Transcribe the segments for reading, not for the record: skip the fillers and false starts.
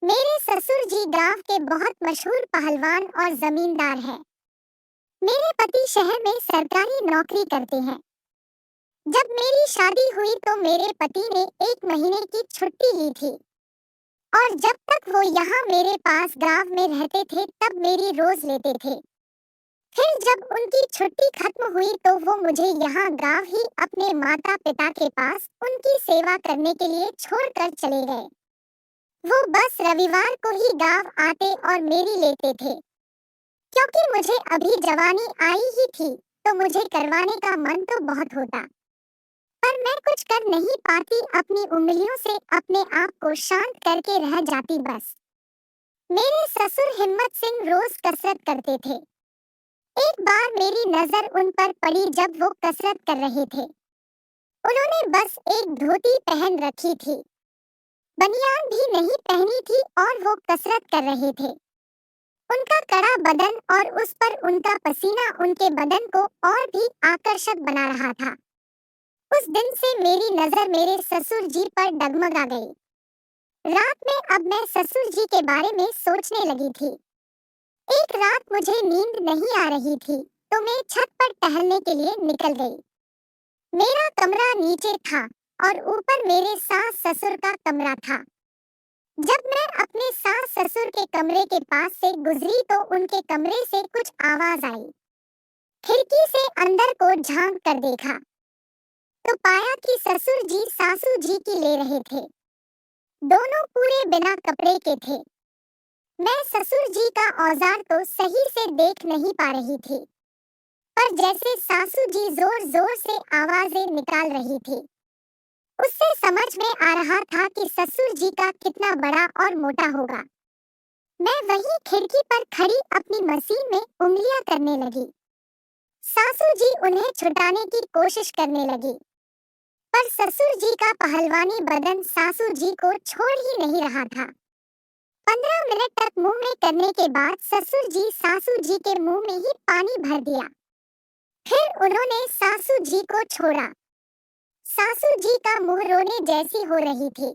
मेरे ससुर जी गांव के बहुत मशहूर पहलवान और जमींदार हैं। मेरे पति शहर में सरकारी नौकरी करते हैं। जब मेरी शादी हुई तो मेरे पति ने 1 महीने की छुट्टी ली थी और जब तक वो यहाँ मेरे पास गांव में रहते थे तब मेरी रोज लेते थे। फिर जब उनकी छुट्टी खत्म हुई तो वो मुझे यहाँ गांव ही अपने माता पिता के पास उनकी सेवा करने के लिए छोड़कर चले गए। वो बस रविवार को ही गांव आते और मेरी लेते थे। क्योंकि मुझे अभी जवानी आई ही थी तो मुझे करवाने का मन तो बहुत होता, पर मैं कुछ कर नहीं पाती। अपनी उंगलियों से अपने आप को शांत करके रह जाती बस। मेरे ससुर हिम्मत सिंह रोज कसरत करते थे। एक बार मेरी नजर उन पर पड़ी जब वो कसरत कर रहे थे। उन्होंने बस एक धोती पहन रखी थी, बनियान भी नहीं पहनी थी और वो कसरत कर रहे थे। उनका कड़ा बदन और उस पर उनका पसीना उनके बदन को और भी आकर्षक बना रहा था। उस दिन से मेरी नजर मेरे ससुर जी पर डगमगा गई। रात में अब मैं ससुर जी के बारे में सोचने लगी थी। एक रात मुझे नींद नहीं आ रही थी तो मैं छत पर टहलने के लिए निकल गई। मेरा कमरा नीचे था और ऊपर मेरे सास ससुर का कमरा था। जब मैं अपने सास ससुर के कमरे के पास से गुजरी तो उनके कमरे से कुछ आवाज आई। खिड़की से अंदर को झांक कर देखा तो पाया कि ससुर जी सासू जी की ले रहे थे। दोनों पूरे बिना कपड़े के थे। मैं ससुर जी का औजार तो सही से देख नहीं पा रही थी, पर जैसे सासू जी जोर जोर से आवाजें निकाल रही थी, उससे समझ में आ रहा था कि ससुर जी का कितना बड़ा और मोटा होगा। मैं वहीं खिड़की पर खड़ी अपनी मशीन में उंगलियां करने लगी। सासू जी उन्हें छुड़ाने की कोशिश करने लगी, पर ससुर जी का पहलवानी बदन सासू जी को छोड़ ही नहीं रहा था। 15 मिनट तक मुंह में करने के बाद ससुर जी सासू जी के मुंह में ही पानी भर दिया। फिर उन्होंने सासू जी को छोड़ा। सासू जी का मुंह रोने जैसी हो रही थी।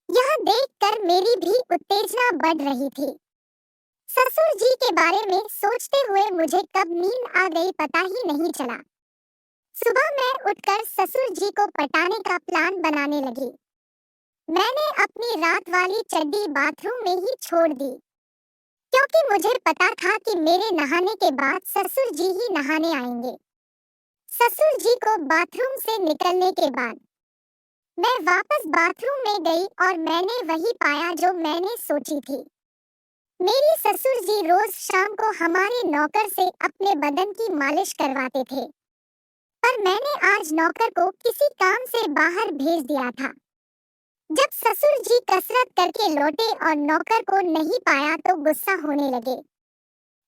यह देखकर मेरी भी उत्तेजना बढ़ रही थी। ससुर जी के बारे में सोचते हुए मुझे कब नींद आ गई पता ही नहीं चला। सुबह मैं उठकर ससुर जी को पटाने का प्लान बनाने लगी। मैंने अपनी रात वाली चड्डी बाथरूम में ही छोड़ दी, क्योंकि मुझे पता था कि मेरे नहाने के बाद ससुर जी ही नहाने आएंगे। ससुर जी को बाथरूम से निकलने के बाद मैं वापस बाथरूम में गई और मैंने वही पाया जो मैंने सोची थी। मेरी ससुर जी रोज शाम को हमारे नौकर से अपने बदन की मालिश करवाते थे, पर मैंने आज नौकर को किसी काम से बाहर भेज दिया था। जब ससुर जी कसरत करके लौटे और नौकर को नहीं पाया तो गुस्सा होने लगे।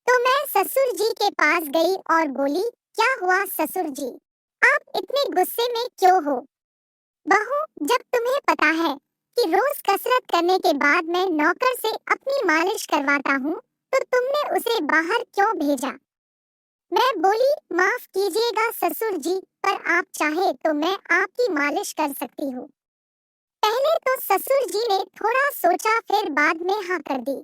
तो मैं ससुर जी के पास गई और बोली, क्या हुआ ससुर जी, आप इतने गुस्से में क्यों हो? बहू, जब तुम्हें पता है कि रोज कसरत करने के बाद मैं नौकर से अपनी मालिश करवाता हूँ तो तुमने उसे बाहर क्यों भेजा? मैं बोली, माफ कीजिएगा ससुर जी, पर आप चाहे तो मैं आपकी मालिश कर सकती हूँ। पहले तो ससुर जी ने थोड़ा सोचा, फिर बाद में हाँ कर दी।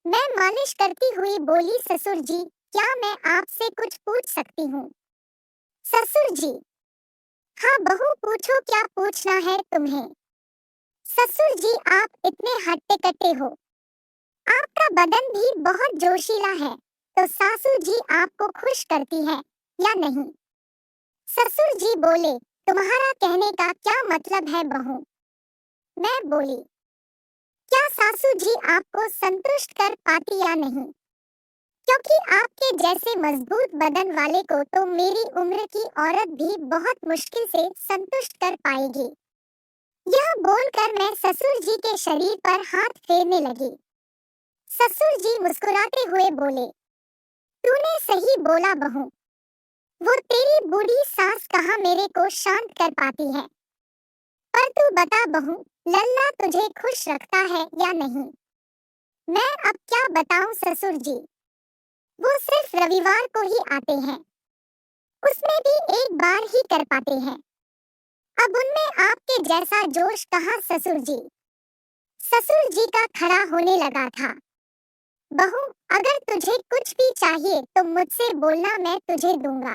मैं मालिश करती हुई बोली, ससुर जी, क्या मैं आपसे कुछ पूछ सकती हूँ? ससुर जी, हाँ बहू पूछो, क्या पूछना है तुम्हें? ससुर जी, आप इतने हट्टे कट्टे हो, आपका बदन भी बहुत जोशीला है, तो सासू जी आपको खुश करती है या नहीं? ससुर जी बोले, तुम्हारा कहने का क्या मतलब है बहू? मैं बोली, क्या सासू जी आपको संतुष्ट कर पाती या नहीं? क्योंकि आपके जैसे मजबूत बदन वाले को तो मेरी उम्र की औरत भी बहुत मुश्किल से संतुष्ट कर पाएगी। यह बोलकर मैं ससुर जी के शरीर पर हाथ फेरने लगी। ससुर जी मुस्कुराते हुए बोले, तूने सही बोला बहू, वो तेरी बूढ़ी सास कहाँ मेरे को शांत कर पाती है। पर तू बता बहू, लल्ला तुझे खुश रखता है या नहीं? मैं अब क्या बताऊं ससुर जी, वो सिर्फ रविवार को ही आते हैं, उसमें भी एक बार ही कर पाते हैं। अब उनमें आपके जैसा जोश कहाँ ससुर जी। ससुर जी का खड़ा होने लगा था। बहू, अगर तुझे कुछ भी चाहिए तो मुझसे बोलना, मैं तुझे दूंगा।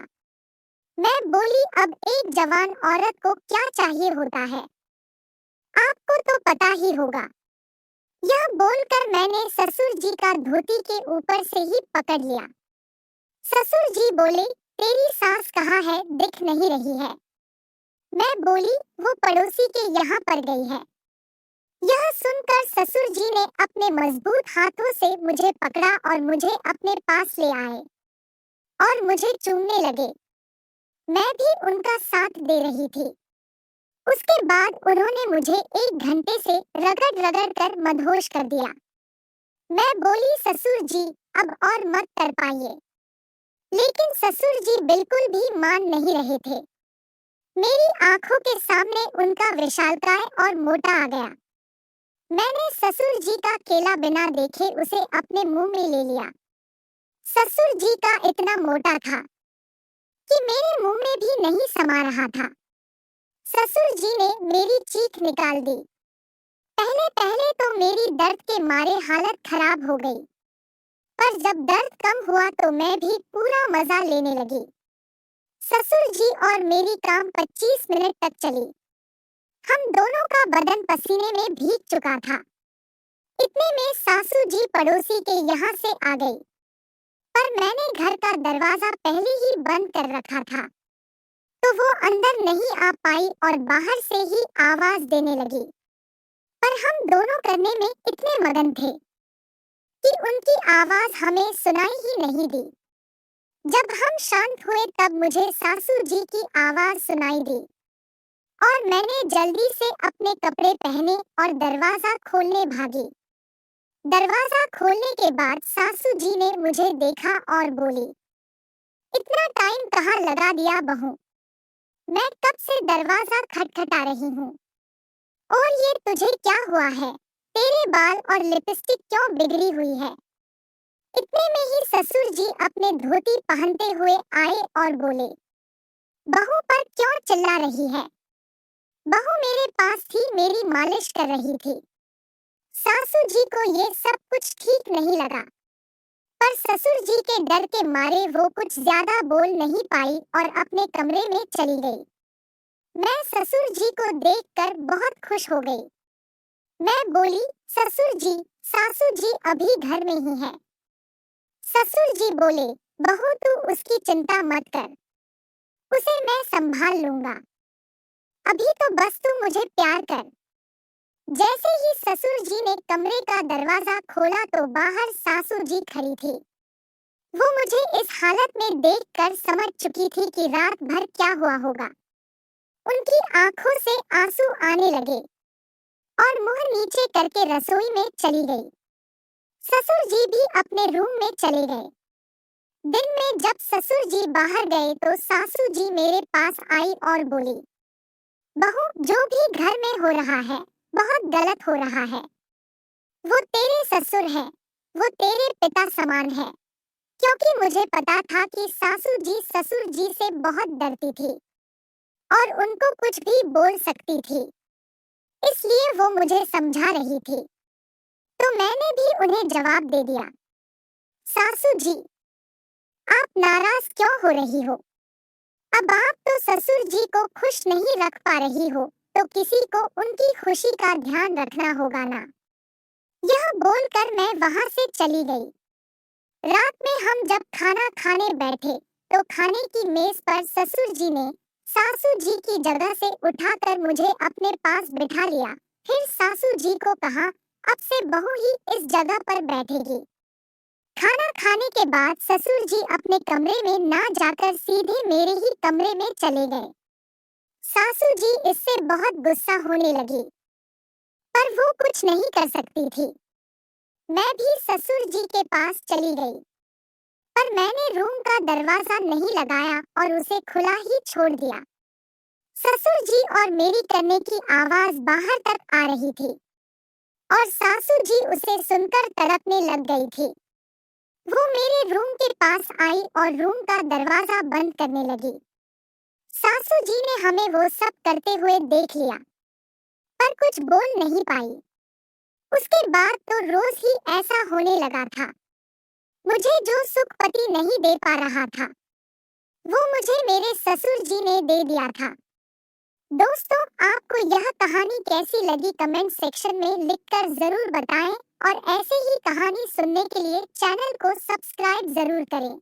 मैं बोली, अब एक जवान औरत को क्या चाहिए होता है, आपको तो पता ही होगा। यह बोलकर मैंने ससुर जी का धोती के ऊपर से ही पकड़ लिया। ससुर जी बोले, तेरी सास कहाँ है, दिख नहीं रही है। मैं बोली, वो पड़ोसी के यहाँ पर गई है। यह सुनकर ससुर जी ने अपने मजबूत हाथों से मुझे पकड़ा और मुझे अपने पास ले आए और मुझे चूमने लगे। मैं भी उनका साथ दे रही थी। उसके बाद उन्होंने मुझे 1 घंटे से रगड़ रगड़ कर मदहोश कर दिया। मैं बोली, ससुर जी अब और मत तड़पाइए। लेकिन ससुर जी बिल्कुल भी मान नहीं रहे थे। मेरी आंखों के सामने उनका विशालकाय और मोटा आ गया। मैंने ससुर जी का केला बिना देखे उसे अपने मुंह में ले लिया। ससुर जी का इतना मोटा था कि मेरे मुंह में भी नहीं समा रहा था। ससुर जी ने मेरी चीख निकाल दी। पहले पहले तो मेरी दर्द के मारे हालत खराब हो गई, पर जब दर्द कम हुआ तो मैं भी पूरा मजा लेने लगी। ससुर जी और मेरी काम 25 मिनट तक चली। हम दोनों का बदन पसीने में भीग चुका था। इतने में सासू जी पड़ोसी के यहाँ से आ गई, पर मैंने घर का दरवाजा पहले ही बंद कर रखा था, तो वो अंदर नहीं आ पाई और बाहर से ही आवाज देने लगी। पर हम दोनों करने में इतने मगन थे कि उनकी आवाज हमें सुनाई ही नहीं दी। जब हम शांत हुए तब मुझे सासू जी की आवाज सुनाई दी और मैंने जल्दी से अपने कपड़े पहने और दरवाजा खोलने भागी। दरवाजा खोलने के बाद सासू जी ने मुझे देखा और बोली, इतना टाइम कहाँ लगा दिया बहू, मैं कब से दरवाजा खटखटा रही हूँ। और ये तुझे क्या हुआ है, तेरे बाल और लिपस्टिक क्यों बिगड़ी हुई है। इतने में ही ससुर जी अपने धोती पहनते हुए आए और बोले, बहू पर क्यों चिल्ला रही है। बहू मेरे पास थी, मेरी मालिश कर रही थी। सासू जी को ये सब कुछ ठीक नहीं लगा, पर ससुर जी के डर के मारे वो कुछ ज्यादा बोल नहीं पाई और अपने कमरे में चली गई। मैं ससुर जी को देखकर बहुत खुश हो गई। मैं बोली, ससुर जी, सासू जी अभी घर में ही है। ससुर जी बोले, बहू तू उसकी चिंता मत कर, उसे मैं संभाल लूंगा। अभी तो बस तू मुझे प्यार कर। जैसे ही ससुर जी ने कमरे का दरवाजा खोला तो बाहर सासू जी खड़ी थी। वो मुझे इस हालत में देखकर समझ चुकी थी कि रात भर क्या हुआ होगा। उनकी आंखों से आंसू आने लगे और मुंह नीचे करके रसोई में चली गई। ससुर जी भी अपने रूम में चले गए। दिन में जब ससुर जी बाहर गए तो सासू जी मेरे पास आई और बोली, बहू जो भी घर में हो रहा है बहुत गलत हो रहा है। वो तेरे ससुर है, वो तेरे पिता समान है। क्योंकि मुझे पता था कि सासू जी ससुर जी से बहुत डरती थी और उनको कुछ भी बोल सकती थी, इसलिए वो मुझे समझा रही थी। तो मैंने भी उन्हें जवाब दे दिया, सासू जी आप नाराज क्यों हो रही हो। अब आप तो ससुर जी को खुश नहीं रख पा रही हो, तो किसी को उनकी खुशी का ध्यान रखना होगा ना। यह बोलकर मैं वहां से चली गई। रात में हम जब खाना खाने बैठे तो खाने की मेज पर ससुर जी ने सासू जी की जगह से उठाकर मुझे अपने पास बिठा लिया। फिर सासू जी को कहा, अब से बहू ही इस जगह पर बैठेगी। खाना खाने के बाद ससुर जी अपने कमरे में ना जाकर सीधे मेरे ही कमरे में चले गए। सासू जी इससे बहुत गुस्सा होने लगी, पर वो कुछ नहीं कर सकती थी। मैं भी ससुर जी के पास चली गई, पर मैंने रूम का दरवाजा नहीं लगाया और उसे खुला ही छोड़ दिया। ससुर जी और मेरी करने की आवाज बाहर तक आ रही थी और सासू जी उसे सुनकर तड़पने लग गई थी। वो मेरे रूम के पास आई और रूम का दरवाजा बंद करने लगी। सासू जी ने हमें वो सब करते हुए देख लिया, पर कुछ बोल नहीं पाई। उसके बाद तो रोज ही ऐसा होने लगा था। मुझे जो सुख पति नहीं दे पा रहा था, वो मुझे मेरे ससुर जी ने दे दिया था। दोस्तों, आपको यह कहानी कैसी लगी कमेंट सेक्शन में लिखकर जरूर बताएं और ऐसे ही कहानी सुनने के लिए चैनल को सब्सक्राइब जरूर करें।